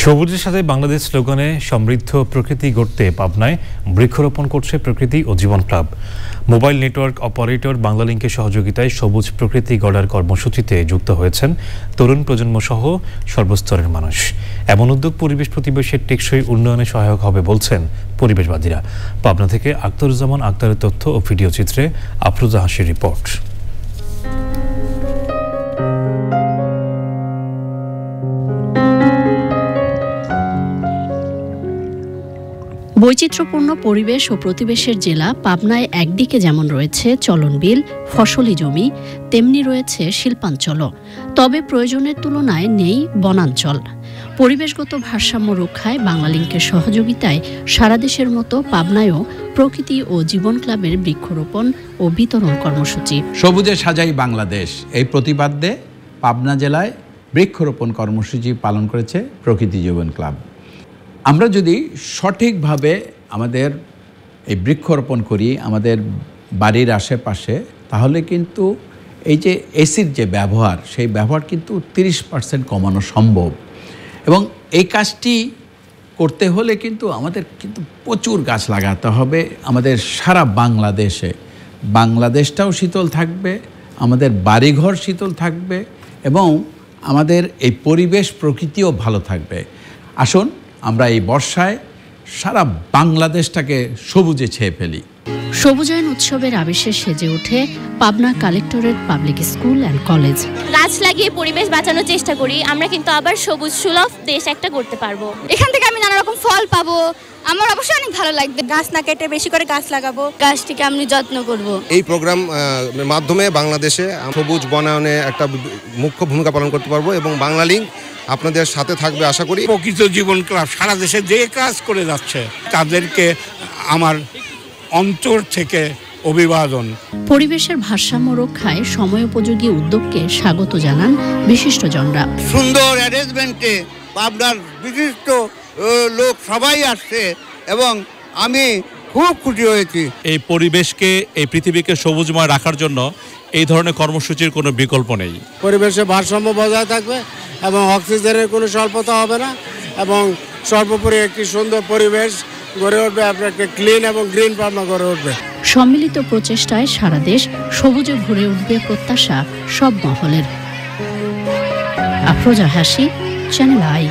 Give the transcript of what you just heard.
সবুজের সাথে বাংলাদেশ স্লোগানে সমৃদ্ধ প্রকৃতি গড়তে পাবনায় বৃক্ষরোপণ করছে প্রকৃতি ও জীবন ক্লাব। মোবাইল নেটওয়ার্ক অপারেটর বাংলালিংকের সহযোগিতায় সবুজ প্রকৃতি গড়ার কর্মসূচিতে যুক্ত হয়েছেন তরুণ প্রজন্ম সহ সর্বস্তরের মানুষ। এমন উদ্যোগ পরিবেশ প্রতিবেশের টেকসই উন্নয়নে সহায়ক হবে বলছেন পরিবেশবাদীরা। পাবনা থেকে আখতারুজ্জামান আক্তারের তথ্য ও ভিডিও চিত্রে আফরোজা হাসির রিপোর্ট। বৈচিত্র্যপূর্ণ পরিবেশ ও প্রতিবেশের জেলা পাবনায় একদিকে যেমন রয়েছে চলনবিল, ফসলি জমি, তেমনি রয়েছে শিল্পাঞ্চলও। তবে প্রয়োজনের তুলনায় নেই বনাঞ্চল। পরিবেশগত ভারসাম্য রক্ষায় বাংলালিংকের সহযোগিতায় সারা দেশের মতো পাবনায়ও প্রকৃতি ও জীবন ক্লাবের বৃক্ষরোপণ ও বিতরণ কর্মসূচি। সবুজে সাজাই বাংলাদেশ এই প্রতিপাদ্যে পাবনা জেলায় বৃক্ষরোপণ কর্মসূচি পালন করেছে প্রকৃতি জীবন ক্লাব। আমরা যদি সঠিকভাবে আমাদের এই বৃক্ষরোপণ করি আমাদের বাড়ির আশেপাশে, তাহলে কিন্তু এই যে এসির যে ব্যবহার, সেই ব্যবহার কিন্তু 30% কমানো সম্ভব। এবং এই কাজটি করতে হলে কিন্তু আমাদের কিন্তু প্রচুর গাছ লাগাতে হবে। আমাদের সারা বাংলাদেশটাও শীতল থাকবে, আমাদের বাড়িঘর শীতল থাকবে এবং আমাদের এই পরিবেশ প্রকৃতিও ভালো থাকবে। আসুন আমরা এই বর্ষায় সারা বাংলাদেশটাকে সবুজে ছেয়ে ফেলি। সবুজায়ন উৎসবের আবেশে সেজে ওঠে Pabna collectorate public school and college. গাছ লাগিয়ে পরিবেশ বাঁচানোর চেষ্টা করি, আমরা কিন্তু আবার সবুজ সুলভ দেশ একটা করতে পারবো। এখান থেকে আমি নানা রকম ফল পাবো, আমার অবশ্যই অনেক ভালো লাগবে। গাছ না কেটে বেশি করে গাছ লাগাবো, গাছটিকে আমি যত্ন করব। এই প্রোগ্রাম মাধ্যমে বাংলাদেশে সবুজ বনায়নে একটা মুখ্য ভূমিকা পালন করতে পারবো এবং বাংলালিংক আপনাদের সাথে থাকবে আশা করি। প্রকৃত জীবন ক্লাব সারা দেশে যে কাজ করে যাচ্ছে তাদেরকে আমার অন্তর থেকে অভিবাদন। পরিবেশের ভারসাম্য রক্ষায় সময়োপযোগী উদ্যোগকে স্বাগত জানান বিশিষ্টজনরা। সুন্দর অ্যারেঞ্জমেন্টে পাবনার বিশিষ্ট লোক সবাই আসছে এবং আমি খুব খুশি হয়েছি। এই পরিবেশকে, এই পৃথিবীকে সবুজময় রাখার জন্য এই ধরনের কর্মসূচির কোনো বিকল্প নেই। পরিবেশের ভারসাম্য বজায় থাকবে এবং অক্সিজেনের কোনো স্বল্পতা হবে না এবং সর্বোপরি একটি সুন্দর পরিবেশ গড়ে উঠবে, আপনার একটা ক্লিন এবং গ্রিন পাবনা গড়ে উঠবে। সম্মিলিত প্রচেষ্টায় সারা দেশ সবুজে ভরে উঠবে প্রত্যাশা সব মহলের। আফরোজা হাসি, চ্যানেল আই।